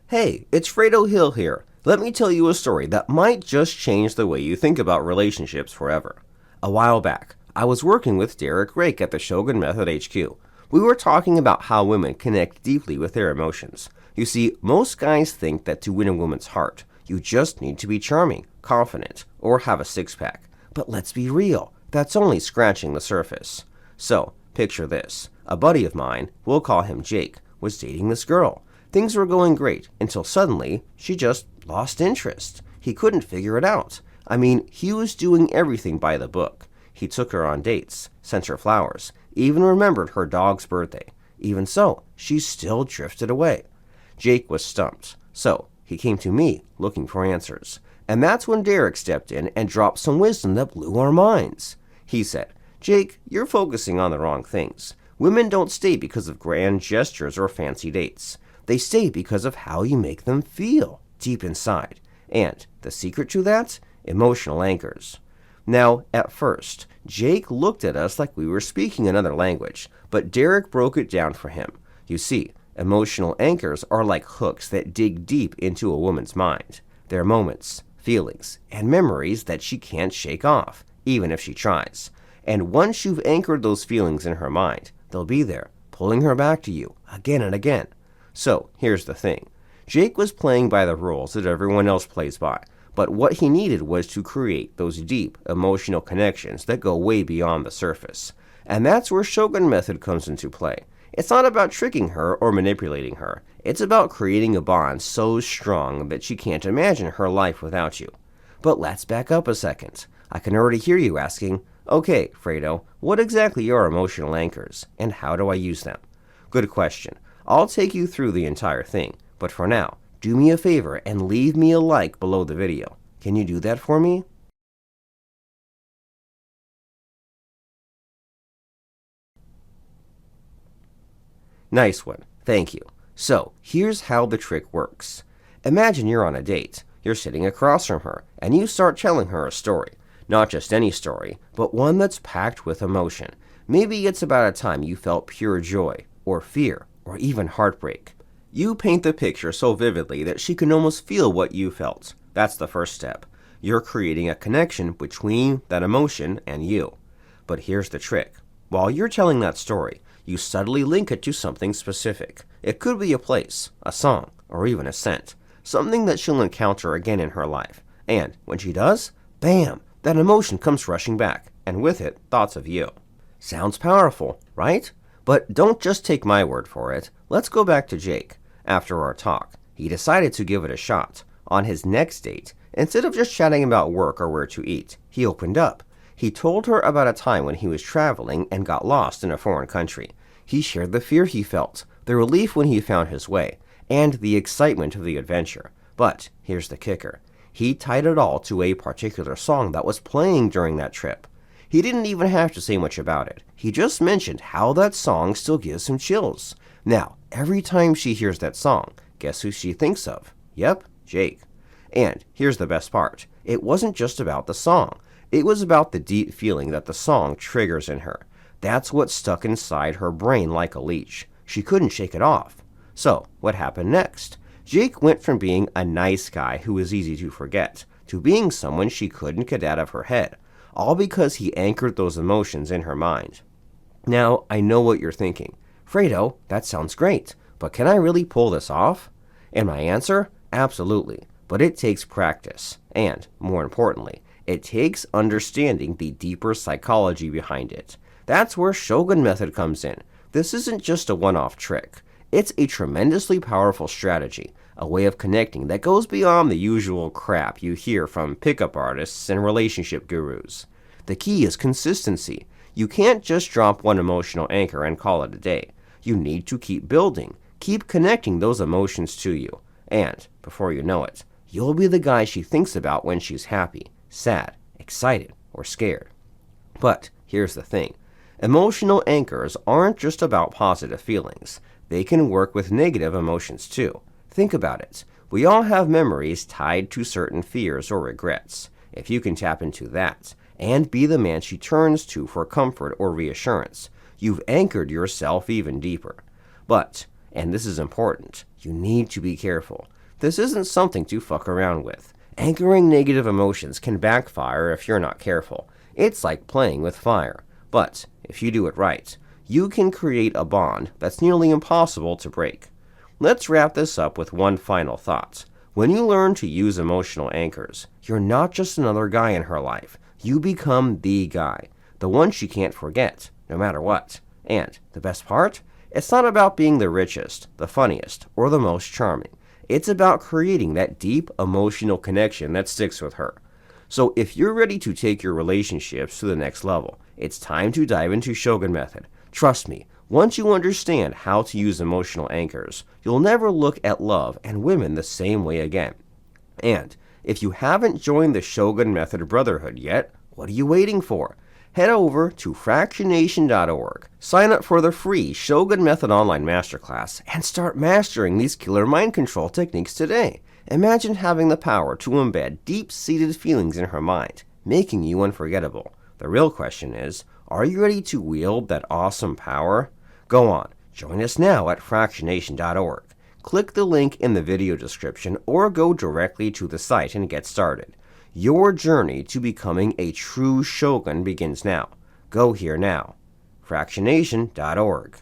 Hey, it's Fredo Hill here. Let me tell you a story that might just change the way you think about relationships forever. A while back, I was working with Derek Rake at the Shogun Method HQ. We were talking about how women connect deeply with their emotions. You see, most guys think that to win a woman's heart, you just need to be charming, confident, or have a six-pack. But let's be real, that's only scratching the surface. So, picture this. A buddy of mine, we'll call him Jake, was dating this girl. Things were going great until suddenly she just lost interest. He couldn't figure it out. I mean, he was doing everything by the book. He took her on dates, sent her flowers, even remembered her dog's birthday. Even so, she still drifted away. Jake was stumped, so he came to me looking for answers. And that's when Derek stepped in and dropped some wisdom that blew our minds. He said, "Jake, you're focusing on the wrong things. Women don't stay because of grand gestures or fancy dates. They stay because of how you make them feel deep inside. And the secret to that? Emotional anchors." Now, at first, Jake looked at us like we were speaking another language, but Derek broke it down for him. You see, emotional anchors are like hooks that dig deep into a woman's mind. They're moments, feelings, and memories that she can't shake off, even if she tries. And once you've anchored those feelings in her mind, they'll be there, pulling her back to you again and again. So, here's the thing. Jake was playing by the rules that everyone else plays by, but what he needed was to create those deep, emotional connections that go way beyond the surface. And that's where Shogun Method comes into play. It's not about tricking her or manipulating her. It's about creating a bond so strong that she can't imagine her life without you. But let's back up a second. I can already hear you asking, "Okay, Fredo, what exactly are emotional anchors, and how do I use them?" Good question. I'll take you through the entire thing, but for now, do me a favor and leave me a like below the video. Can you do that for me? Nice one. Thank you. So, here's how the trick works. Imagine you're on a date. You're sitting across from her, and you start telling her a story. Not just any story, but one that's packed with emotion. Maybe it's about a time you felt pure joy, or fear, or even heartbreak. You paint the picture so vividly that she can almost feel what you felt. That's the first step. You're creating a connection between that emotion and you. But here's the trick. While you're telling that story, you subtly link it to something specific. It could be a place, a song, or even a scent. Something that she'll encounter again in her life. And when she does, bam, that emotion comes rushing back, and with it, thoughts of you. Sounds powerful, right? But don't just take my word for it. Let's go back to Jake. After our talk, he decided to give it a shot. On his next date, instead of just chatting about work or where to eat, he opened up. He told her about a time when he was traveling and got lost in a foreign country. He shared the fear he felt, the relief when he found his way, and the excitement of the adventure. But here's the kicker. He tied it all to a particular song that was playing during that trip. He didn't even have to say much about it. He just mentioned how that song still gives him chills. Now, every time she hears that song, guess who she thinks of? Yep, Jake. And here's the best part. It wasn't just about the song. It was about the deep feeling that the song triggers in her. That's what stuck inside her brain like a leech. She couldn't shake it off. So, what happened next? Jake went from being a nice guy who was easy to forget to being someone she couldn't get out of her head, all because he anchored those emotions in her mind. Now, I know what you're thinking. Fredo, that sounds great, but can I really pull this off? And my answer? Absolutely. But it takes practice. And, more importantly, it takes understanding the deeper psychology behind it. That's where Shogun Method comes in. This isn't just a one-off trick. It's a tremendously powerful strategy, a way of connecting that goes beyond the usual crap you hear from pickup artists and relationship gurus. The key is consistency. You can't just drop one emotional anchor and call it a day. You need to keep building, keep connecting those emotions to you. And, before you know it, you'll be the guy she thinks about when she's happy, sad, excited, or scared. But here's the thing. Emotional anchors aren't just about positive feelings. They can work with negative emotions too. Think about it. We all have memories tied to certain fears or regrets. If you can tap into that and be the man she turns to for comfort or reassurance, you've anchored yourself even deeper. But, and this is important, you need to be careful. This isn't something to fuck around with. Anchoring negative emotions can backfire if you're not careful. It's like playing with fire. But if you do it right, you can create a bond that's nearly impossible to break. Let's wrap this up with one final thought. When you learn to use emotional anchors, you're not just another guy in her life. You become the guy, the one she can't forget, no matter what. And the best part? It's not about being the richest, the funniest, or the most charming. It's about creating that deep emotional connection that sticks with her. So if you're ready to take your relationships to the next level, it's time to dive into Shogun Method. Trust me, once you understand how to use emotional anchors, you'll never look at love and women the same way again. And if you haven't joined the Shogun Method Brotherhood yet, what are you waiting for? Head over to fractionation.org, sign up for the free Shogun Method Online Masterclass, and start mastering these killer mind control techniques today. Imagine having the power to embed deep-seated feelings in her mind, making you unforgettable. The real question is, are you ready to wield that awesome power? Go on, join us now at fractionation.org. Click the link in the video description or go directly to the site and get started. Your journey to becoming a true shogun begins now. Go here now. fractionation.org.